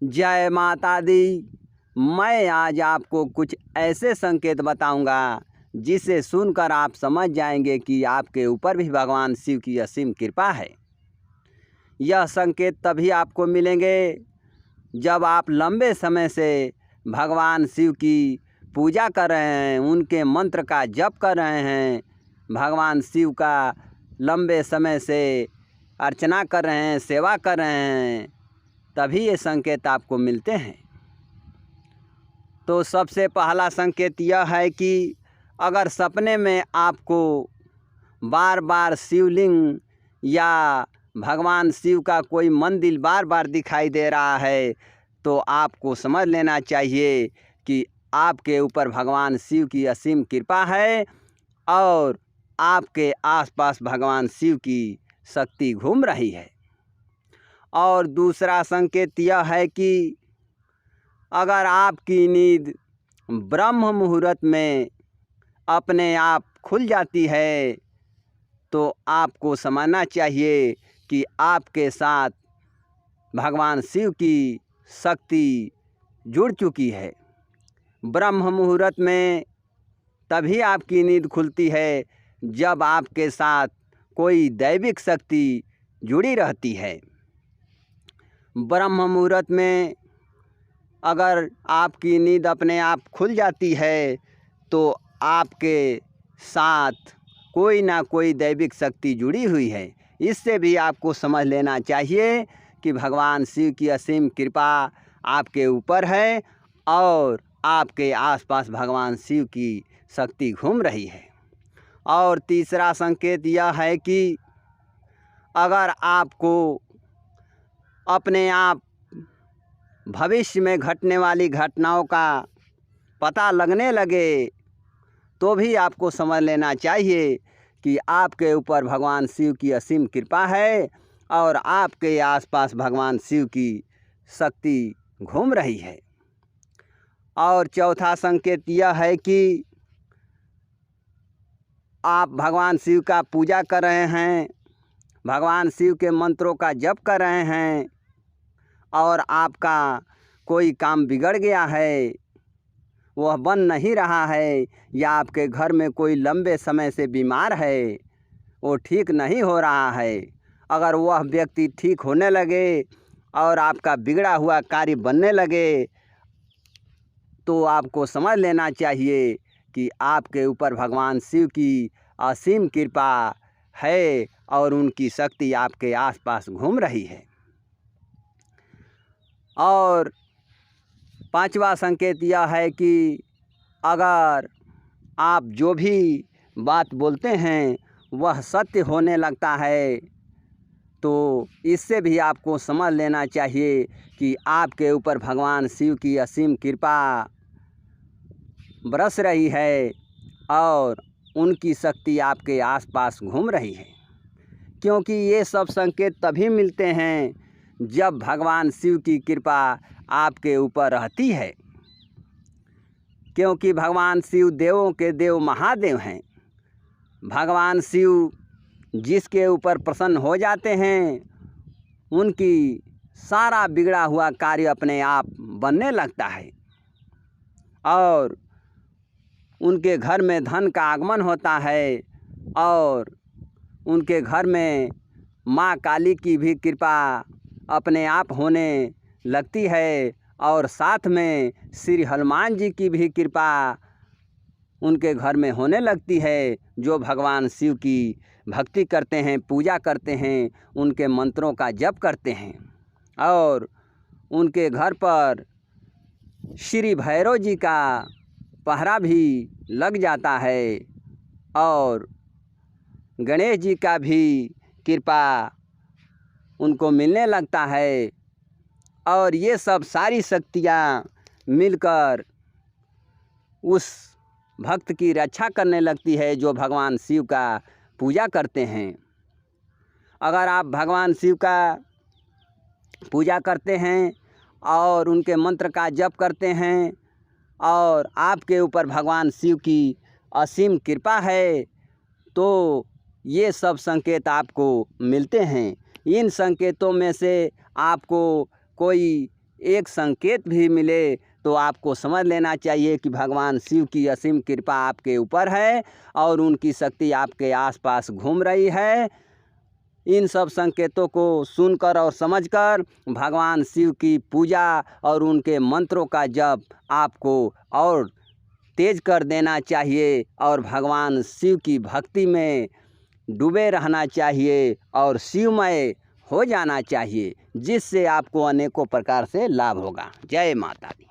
जय माता दी। मैं आज आपको कुछ ऐसे संकेत बताऊंगा जिसे सुनकर आप समझ जाएंगे कि आपके ऊपर भी भगवान शिव की असीम कृपा है। यह संकेत तभी आपको मिलेंगे जब आप लंबे समय से भगवान शिव की पूजा कर रहे हैं, उनके मंत्र का जप कर रहे हैं, भगवान शिव का लंबे समय से अर्चना कर रहे हैं, सेवा कर रहे हैं, तभी ये संकेत आपको मिलते हैं। तो सबसे पहला संकेत यह है कि अगर सपने में आपको बार बार शिवलिंग या भगवान शिव का कोई मंदिर बार बार दिखाई दे रहा है तो आपको समझ लेना चाहिए कि आपके ऊपर भगवान शिव की असीम कृपा है और आपके आसपास भगवान शिव की शक्ति घूम रही है। और दूसरा संकेत यह है कि अगर आपकी नींद ब्रह्म मुहूर्त में अपने आप खुल जाती है तो आपको समझना चाहिए कि आपके साथ भगवान शिव की शक्ति जुड़ चुकी है। ब्रह्म मुहूर्त में तभी आपकी नींद खुलती है जब आपके साथ कोई दैविक शक्ति जुड़ी रहती है। ब्रह्म मुहूर्त में अगर आपकी नींद अपने आप खुल जाती है तो आपके साथ कोई ना कोई दैविक शक्ति जुड़ी हुई है। इससे भी आपको समझ लेना चाहिए कि भगवान शिव की असीम कृपा आपके ऊपर है और आपके आसपास भगवान शिव की शक्ति घूम रही है। और तीसरा संकेत यह है कि अगर आपको अपने आप भविष्य में घटने वाली घटनाओं का पता लगने लगे तो भी आपको समझ लेना चाहिए कि आपके ऊपर भगवान शिव की असीम कृपा है और आपके आसपास भगवान शिव की शक्ति घूम रही है। और चौथा संकेत यह है कि आप भगवान शिव का पूजा कर रहे हैं, भगवान शिव के मंत्रों का जप कर रहे हैं और आपका कोई काम बिगड़ गया है, वह बन नहीं रहा है, या आपके घर में कोई लंबे समय से बीमार है, वो ठीक नहीं हो रहा है। अगर वह व्यक्ति ठीक होने लगे और आपका बिगड़ा हुआ कार्य बनने लगे तो आपको समझ लेना चाहिए कि आपके ऊपर भगवान शिव की असीम कृपा है और उनकी शक्ति आपके आसपास घूम रही है। और पांचवा संकेत यह है कि अगर आप जो भी बात बोलते हैं वह सत्य होने लगता है तो इससे भी आपको समझ लेना चाहिए कि आपके ऊपर भगवान शिव की असीम कृपा बरस रही है और उनकी शक्ति आपके आसपास घूम रही है। क्योंकि ये सब संकेत तभी मिलते हैं जब भगवान शिव की कृपा आपके ऊपर रहती है। क्योंकि भगवान शिव देवों के देव महादेव हैं। भगवान शिव जिसके ऊपर प्रसन्न हो जाते हैं उनकी सारा बिगड़ा हुआ कार्य अपने आप बनने लगता है और उनके घर में धन का आगमन होता है और उनके घर में माँ काली की भी कृपा अपने आप होने लगती है और साथ में श्री हनुमान जी की भी कृपा उनके घर में होने लगती है। जो भगवान शिव की भक्ति करते हैं, पूजा करते हैं, उनके मंत्रों का जप करते हैं और उनके घर पर श्री भैरव जी का पहरा भी लग जाता है और गणेश जी का भी कृपा उनको मिलने लगता है। और ये सब सारी शक्तियाँ मिलकर उस भक्त की रक्षा करने लगती है जो भगवान शिव का पूजा करते हैं। अगर आप भगवान शिव का पूजा करते हैं और उनके मंत्र का जप करते हैं और आपके ऊपर भगवान शिव की असीम कृपा है तो ये सब संकेत आपको मिलते हैं। इन संकेतों में से आपको कोई एक संकेत भी मिले तो आपको समझ लेना चाहिए कि भगवान शिव की असीम कृपा आपके ऊपर है और उनकी शक्ति आपके आसपास घूम रही है। इन सब संकेतों को सुनकर और समझकर भगवान शिव की पूजा और उनके मंत्रों का जप आपको और तेज कर देना चाहिए और भगवान शिव की भक्ति में डूबे रहना चाहिए और शिवमय हो जाना चाहिए, जिससे आपको अनेकों प्रकार से लाभ होगा। जय माता दी।